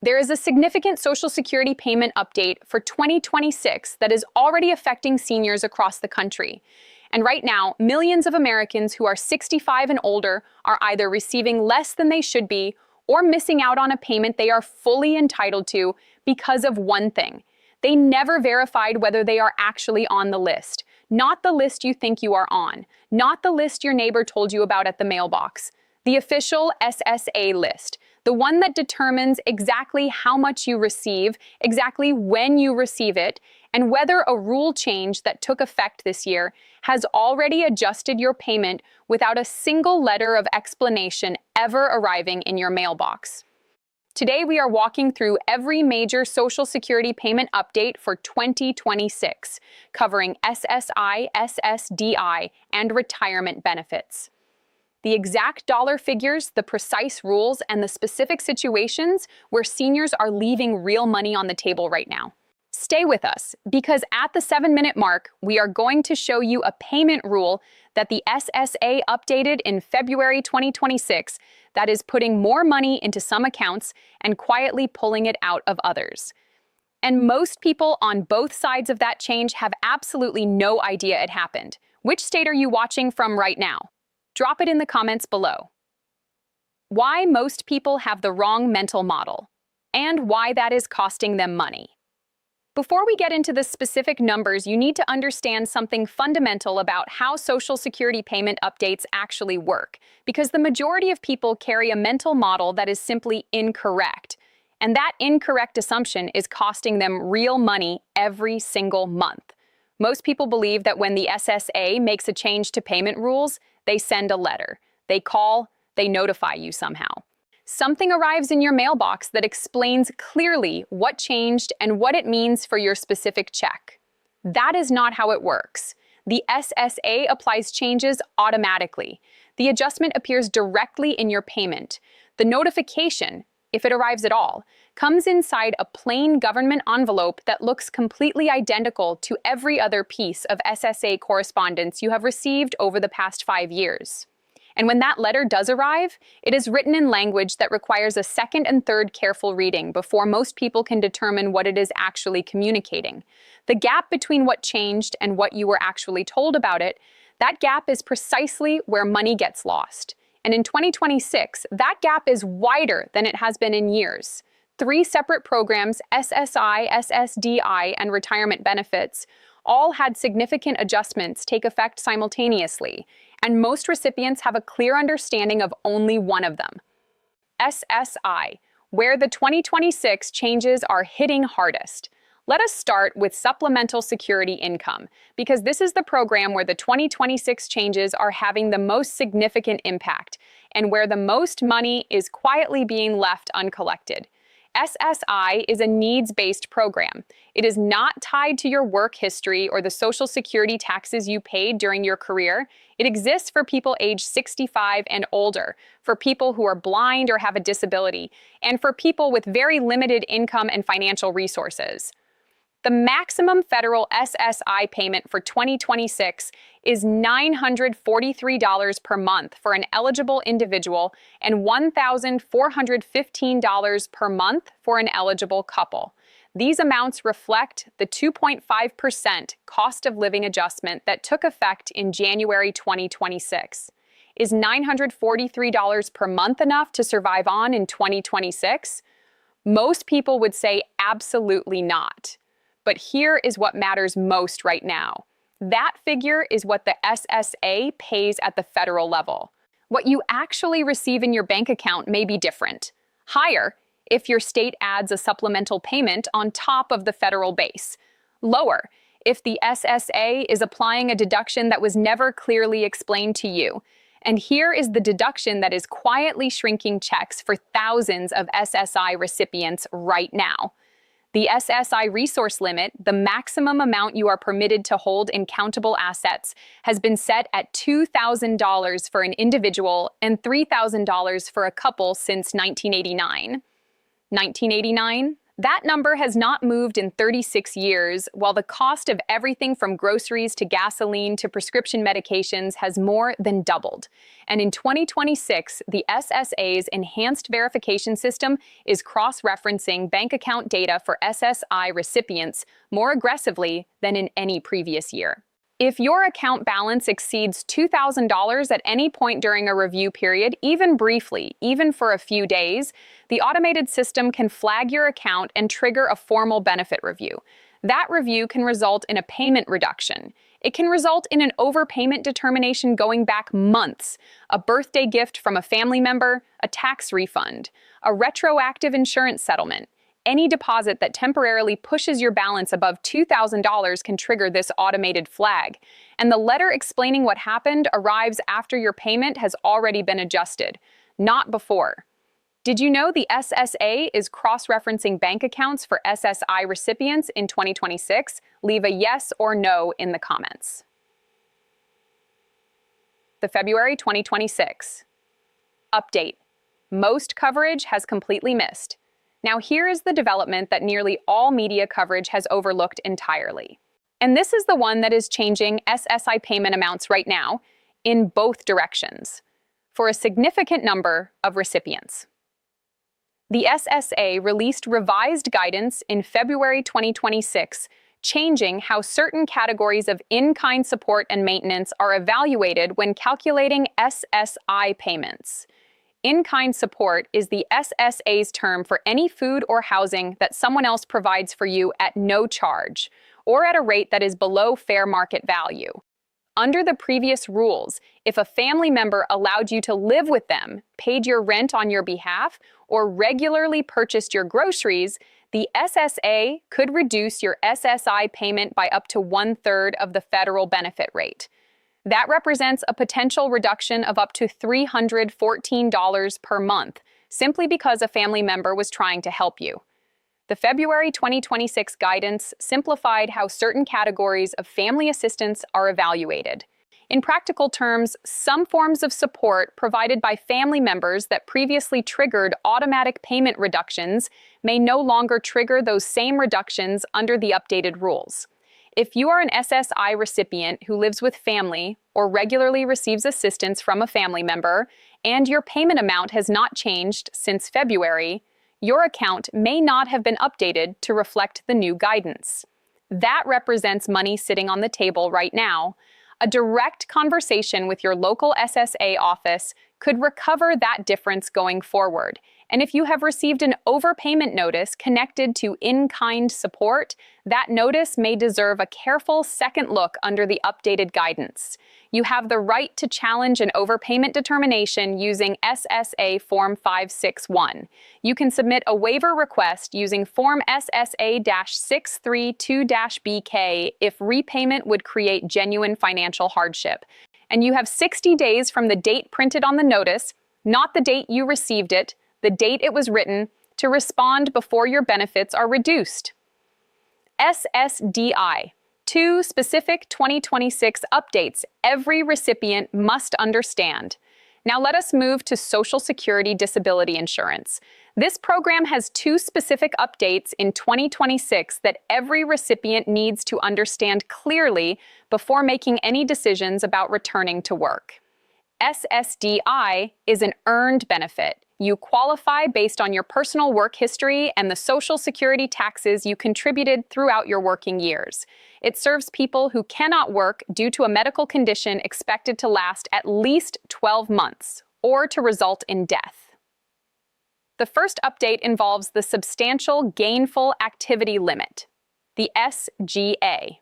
There is a significant Social Security payment update for 2026 that is already affecting seniors across the country. And right now, millions of Americans who are 65 and older are either receiving less than they should be or missing out on a payment they are fully entitled to because of one thing. They never verified whether they are actually on the list. Not the list you think you are on. Not the list your neighbor told you about at the mailbox. The official SSA list. The one that determines exactly how much you receive, exactly when you receive it, and whether a rule change that took effect this year has already adjusted your payment without a single letter of explanation ever arriving in your mailbox. Today, we are walking through every major Social Security payment update for 2026, covering SSI, SSDI, and retirement benefits. The exact dollar figures, the precise rules, and the specific situations where seniors are leaving real money on the table right now. Stay with us, because at the 7-minute mark, we are going to show you a payment rule that the SSA updated in February 2026 that is putting more money into some accounts and quietly pulling it out of others. And most people on both sides of that change have absolutely no idea it happened. Which state are you watching from right now? Drop it in the comments below. Why most people have the wrong mental model, and why that is costing them money. Before we get into the specific numbers, you need to understand something fundamental about how Social Security payment updates actually work, because the majority of people carry a mental model that is simply incorrect. And that incorrect assumption is costing them real money every single month. Most people believe that when the SSA makes a change to payment rules, they send a letter, they call, they notify you somehow. Something arrives in your mailbox that explains clearly what changed and what it means for your specific check. That is not how it works. The SSA applies changes automatically. The adjustment appears directly in your payment. The notification, if it arrives at all, comes inside a plain government envelope that looks completely identical to every other piece of SSA correspondence you have received over the past 5 years. And when that letter does arrive, it is written in language that requires a second and third careful reading before most people can determine what it is actually communicating. The gap between what changed and what you were actually told about it, that gap is precisely where money gets lost. And in 2026, that gap is wider than it has been in years. 3 separate programs, SSI, SSDI, and retirement benefits, all had significant adjustments take effect simultaneously, and most recipients have a clear understanding of only one of them. SSI, where the 2026 changes are hitting hardest. Let us start with Supplemental Security Income, because this is the program where the 2026 changes are having the most significant impact, and where the most money is quietly being left uncollected. SSI is a needs-based program. It is not tied to your work history or the Social Security taxes you paid during your career. It exists for people age 65 and older, for people who are blind or have a disability, and for people with very limited income and financial resources. The maximum federal SSI payment for 2026 is $943 per month for an eligible individual and $1,415 per month for an eligible couple. These amounts reflect the 2.5% cost of living adjustment that took effect in January 2026. Is $943 per month enough to survive on in 2026? Most people would say absolutely not. But here is what matters most right now. That figure is what the SSA pays at the federal level. What you actually receive in your bank account may be different. Higher, if your state adds a supplemental payment on top of the federal base. Lower, if the SSA is applying a deduction that was never clearly explained to you. And here is the deduction that is quietly shrinking checks for thousands of SSI recipients right now. The SSI resource limit, the maximum amount you are permitted to hold in countable assets, has been set at $2,000 for an individual and $3,000 for a couple since 1989. 1989? That number has not moved in 36 years, while the cost of everything from groceries to gasoline to prescription medications has more than doubled. And in 2026, the SSA's enhanced verification system is cross-referencing bank account data for SSI recipients more aggressively than in any previous year. If your account balance exceeds $2,000 at any point during a review period, even briefly, even for a few days, the automated system can flag your account and trigger a formal benefit review. That review can result in a payment reduction. It can result in an overpayment determination going back months, a birthday gift from a family member, a tax refund, a retroactive insurance settlement. Any deposit that temporarily pushes your balance above $2,000 can trigger this automated flag, and the letter explaining what happened arrives after your payment has already been adjusted, not before. Did you know the SSA is cross-referencing bank accounts for SSI recipients in 2026? Leave a yes or no in the comments. The February 2026 update. Most coverage has completely missed. Now here is the development that nearly all media coverage has overlooked entirely. And this is the one that is changing SSI payment amounts right now in both directions for a significant number of recipients. The SSA released revised guidance in February 2026, changing how certain categories of in-kind support and maintenance are evaluated when calculating SSI payments. In-kind support is the SSA's term for any food or housing that someone else provides for you at no charge, or at a rate that is below fair market value. Under the previous rules, if a family member allowed you to live with them, paid your rent on your behalf, or regularly purchased your groceries, the SSA could reduce your SSI payment by up to 1/3 of the federal benefit rate. That represents a potential reduction of up to $314 per month, simply because a family member was trying to help you. The February 2026 guidance simplified how certain categories of family assistance are evaluated. In practical terms, some forms of support provided by family members that previously triggered automatic payment reductions may no longer trigger those same reductions under the updated rules. If you are an SSI recipient who lives with family or regularly receives assistance from a family member, and your payment amount has not changed since February, your account may not have been updated to reflect the new guidance. That represents money sitting on the table right now. A direct conversation with your local SSA office could recover that difference going forward. And if you have received an overpayment notice connected to in-kind support, that notice may deserve a careful second look under the updated guidance. You have the right to challenge an overpayment determination using SSA Form 561. You can submit a waiver request using Form SSA-632-BK if repayment would create genuine financial hardship. And you have 60 days from the date printed on the notice, not the date you received it, the date it was written, to respond before your benefits are reduced. SSDI. 2 specific 2026 updates every recipient must understand. Now let us move to Social Security Disability Insurance. This program has 2 specific updates in 2026 that every recipient needs to understand clearly before making any decisions about returning to work. SSDI is an earned benefit. You qualify based on your personal work history and the Social Security taxes you contributed throughout your working years. It serves people who cannot work due to a medical condition expected to last at least 12 months or to result in death. The first update involves the Substantial Gainful Activity Limit, the SGA.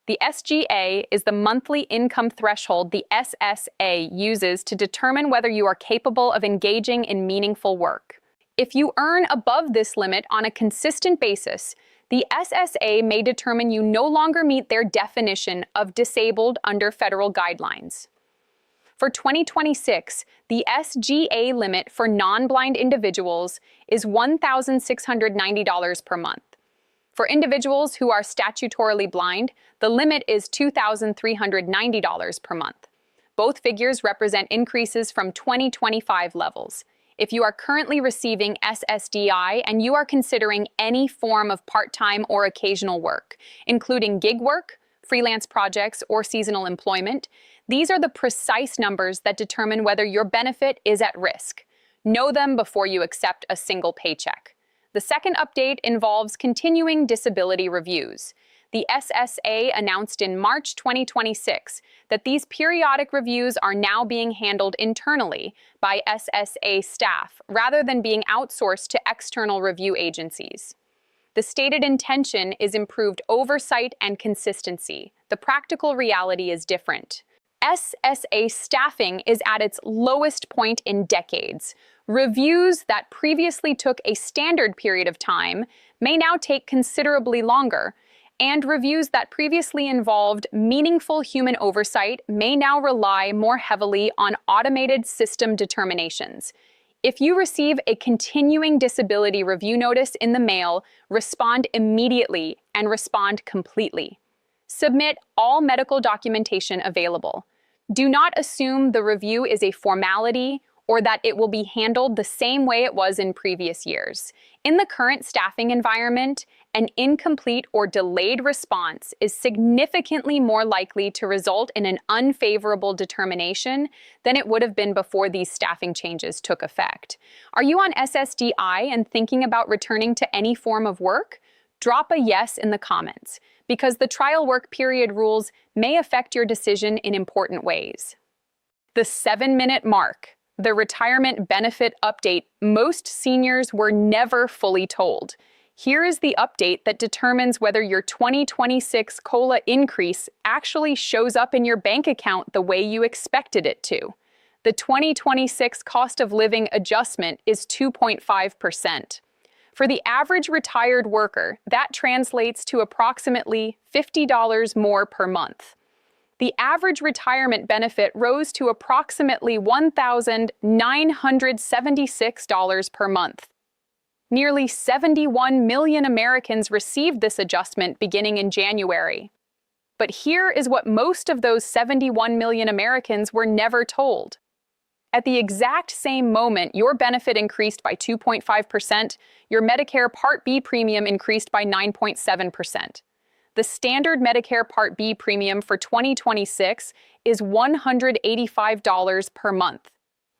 The SGA is the monthly income threshold the SSA uses to determine whether you are capable of engaging in meaningful work. If you earn above this limit on a consistent basis, the SSA may determine you no longer meet their definition of disabled under federal guidelines. For 2026, the SGA limit for non-blind individuals is $1,690 per month. For individuals who are statutorily blind, the limit is $2,390 per month. Both figures represent increases from 2025 levels. If you are currently receiving SSDI and you are considering any form of part-time or occasional work, including gig work, freelance projects, or seasonal employment, these are the precise numbers that determine whether your benefit is at risk. Know them before you accept a single paycheck. The second update involves continuing disability reviews. The SSA announced in March 2026 that these periodic reviews are now being handled internally by SSA staff rather than being outsourced to external review agencies. The stated intention is improved oversight and consistency. The practical reality is different. SSA staffing is at its lowest point in decades. Reviews that previously took a standard period of time may now take considerably longer, and reviews that previously involved meaningful human oversight may now rely more heavily on automated system determinations. If you receive a continuing disability review notice in the mail, respond immediately and respond completely. Submit all medical documentation available. Do not assume the review is a formality or that it will be handled the same way it was in previous years. In the current staffing environment, an incomplete or delayed response is significantly more likely to result in an unfavorable determination than it would have been before these staffing changes took effect. Are you on SSDI and thinking about returning to any form of work? Drop a yes in the comments, because the trial work period rules may affect your decision in important ways. The 7-minute mark. The retirement benefit update most seniors were never fully told. Here is the update that determines whether your 2026 COLA increase actually shows up in your bank account the way you expected it to. The 2026 cost of living adjustment is 2.5%. For the average retired worker, that translates to approximately $50 more per month. The average retirement benefit rose to approximately $1,976 per month. Nearly 71 million Americans received this adjustment beginning in January. But here is what most of those 71 million Americans were never told. At the exact same moment your benefit increased by 2.5%, your Medicare Part B premium increased by 9.7%. The standard Medicare Part B premium for 2026 is $185 per month.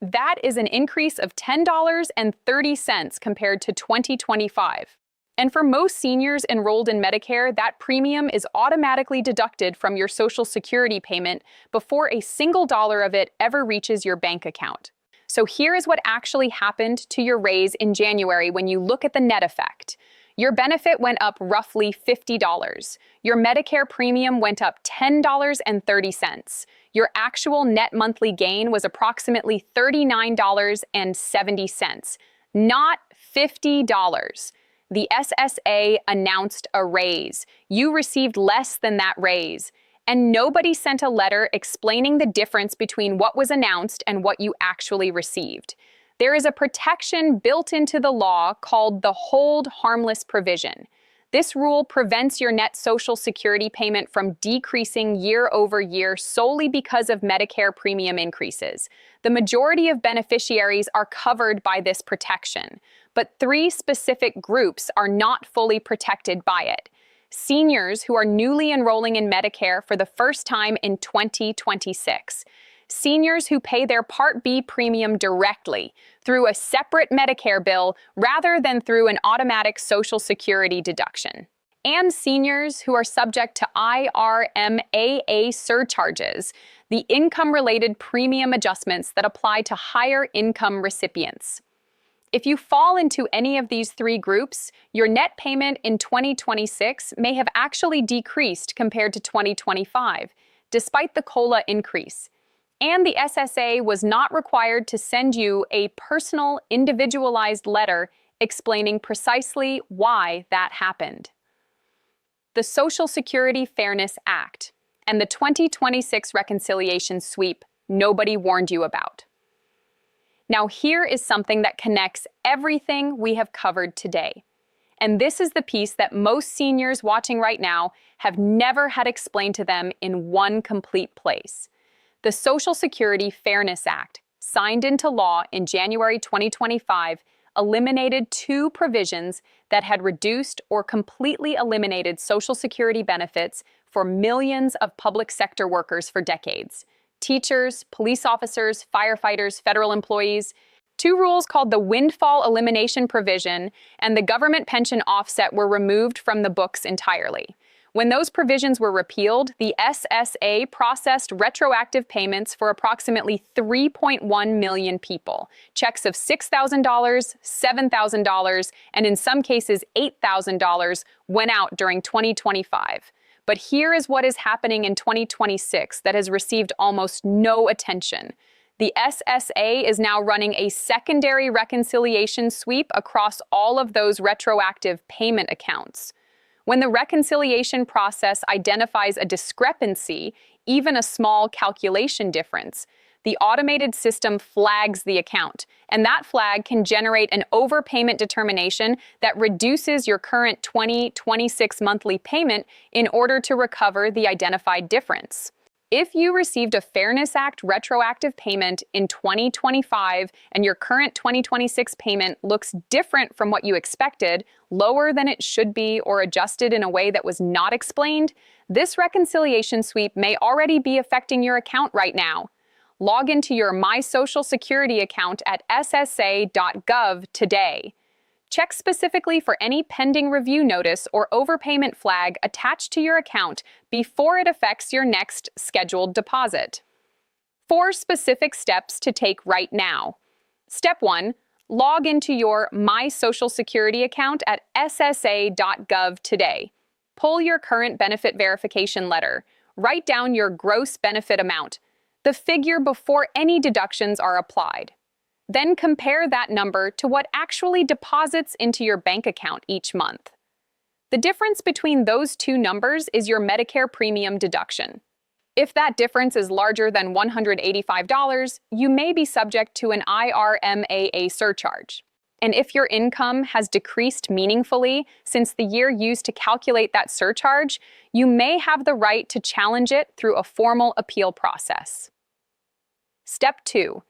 That is an increase of $10.30 compared to 2025. And for most seniors enrolled in Medicare, that premium is automatically deducted from your Social Security payment before a single dollar of it ever reaches your bank account. So here is what actually happened to your raise in January when you look at the net effect. Your benefit went up roughly $50. Your Medicare premium went up $10.30. Your actual net monthly gain was approximately $39.70, not $50. The SSA announced a raise. You received less than that raise, and nobody sent a letter explaining the difference between what was announced and what you actually received. There is a protection built into the law called the hold harmless provision. This rule prevents your net Social Security payment from decreasing year over year solely because of Medicare premium increases. The majority of beneficiaries are covered by this protection, but 3 specific groups are not fully protected by it. Seniors who are newly enrolling in Medicare for the first time in 2026. Seniors who pay their Part B premium directly through a separate Medicare bill rather than through an automatic Social Security deduction. And seniors who are subject to IRMAA surcharges, the income-related premium adjustments that apply to higher income recipients. If you fall into any of these 3 groups, your net payment in 2026 may have actually decreased compared to 2025, despite the COLA increase. And the SSA was not required to send you a personal, individualized letter explaining precisely why that happened. The Social Security Fairness Act and the 2026 reconciliation sweep nobody warned you about. Now here is something that connects everything we have covered today. And this is the piece that most seniors watching right now have never had explained to them in one complete place. The Social Security Fairness Act signed into law in January 2025, eliminated two provisions that had reduced or completely eliminated Social Security benefits for millions of public sector workers for decades: teachers, police officers, firefighters, federal employees. Two rules called the windfall elimination provision and the government pension offset were removed from the books entirely. When those provisions were repealed, the SSA processed retroactive payments for approximately 3.1 million people. Checks of $6,000, $7,000, and in some cases $8,000 went out during 2025. But here is what is happening in 2026 that has received almost no attention. The SSA is now running a secondary reconciliation sweep across all of those retroactive payment accounts. When the reconciliation process identifies a discrepancy, even a small calculation difference, the automated system flags the account, and that flag can generate an overpayment determination that reduces your current 2026 monthly payment in order to recover the identified difference. If you received a Fairness Act retroactive payment in 2025 and your current 2026 payment looks different from what you expected, lower than it should be, or adjusted in a way that was not explained, this reconciliation sweep may already be affecting your account right now. Log into your My Social Security account at ssa.gov today. Check specifically for any pending review notice or overpayment flag attached to your account before it affects your next scheduled deposit. 4 specific steps to take right now. Step 1. Log into your My Social Security account at ssa.gov today. Pull your current benefit verification letter. Write down your gross benefit amount, the figure before any deductions are applied. Then compare that number to what actually deposits into your bank account each month. The difference between those two numbers is your Medicare premium deduction. If that difference is larger than $185, you may be subject to an IRMAA surcharge. And if your income has decreased meaningfully since the year used to calculate that surcharge, you may have the right to challenge it through a formal appeal process. Step 2.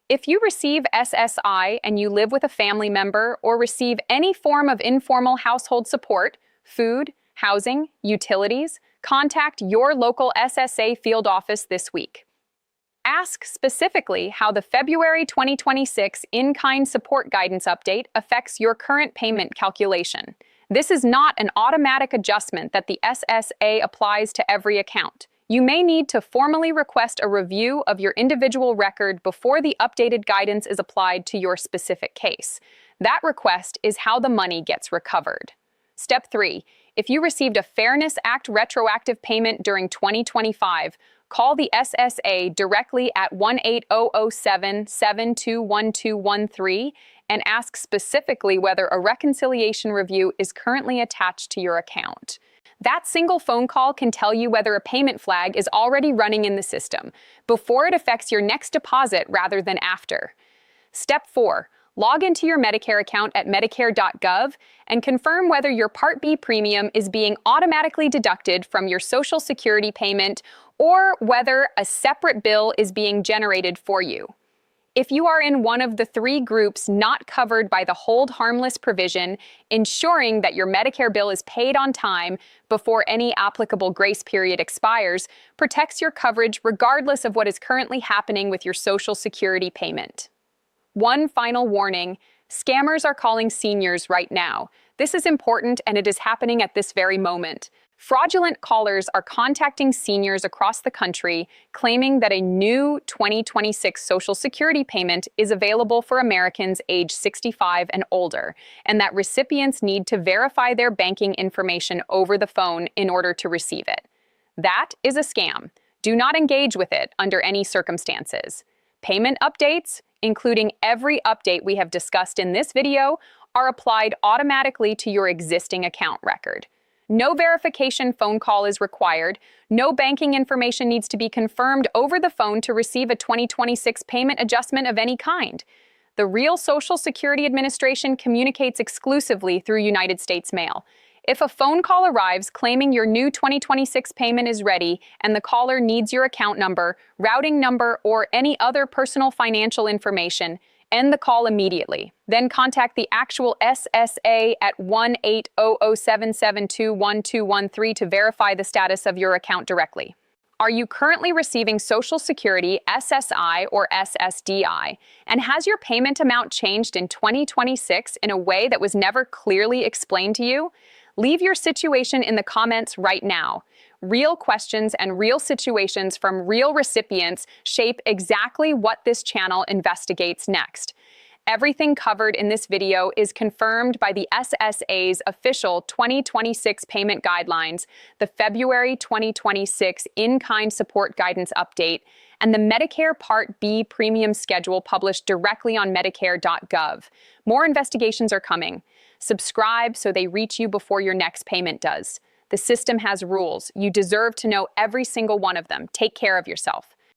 If you receive SSI and you live with a family member or receive any form of informal household support, food, housing, utilities, contact your local SSA field office this week. Ask specifically how the February 2026 in-kind support guidance update affects your current payment calculation. This is not an automatic adjustment that the SSA applies to every account. You may need to formally request a review of your individual record before the updated guidance is applied to your specific case. That request is how the money gets recovered. Step 3. If you received a Fairness Act retroactive payment during 2025, call the SSA directly at 1-8007-721213 and ask specifically whether a reconciliation review is currently attached to your account. That single phone call can tell you whether a payment flag is already running in the system, before it affects your next deposit rather than after. Step 4. Log into your Medicare account at medicare.gov and confirm whether your Part B premium is being automatically deducted from your Social Security payment or whether a separate bill is being generated for you. If you are in one of the 3 groups not covered by the hold harmless provision, ensuring that your Medicare bill is paid on time before any applicable grace period expires protects your coverage regardless of what is currently happening with your Social Security payment. One final warning: scammers are calling seniors right now. This is important and it is happening at this very moment. Fraudulent callers are contacting seniors across the country claiming that a new 2026 Social Security payment is available for Americans age 65 and older, and that recipients need to verify their banking information over the phone in order to receive it. That is a scam. Do not engage with it under any circumstances. Payment updates, including every update we have discussed in this video, are applied automatically to your existing account record. No verification phone call is required. No banking information needs to be confirmed over the phone to receive a 2026 payment adjustment of any kind. The real Social Security Administration communicates exclusively through United States mail. If a phone call arrives claiming your new 2026 payment is ready and the caller needs your account number, routing number, or any other personal financial information, end the call immediately. Then contact the actual SSA at 1-800-772-1213 to verify the status of your account directly. Are you currently receiving Social Security, SSI, or SSDI? And has your payment amount changed in 2026 in a way that was never clearly explained to you? Leave your situation in the comments right now. Real questions and real situations from real recipients shape exactly what this channel investigates next. Everything covered in this video is confirmed by the SSA's official 2026 payment guidelines, the February 2026 In-Kind Support Guidance Update, and the Medicare Part B premium schedule published directly on Medicare.gov. More investigations are coming. Subscribe so they reach you before your next payment does. The system has rules. You deserve to know every single one of them. Take care of yourself.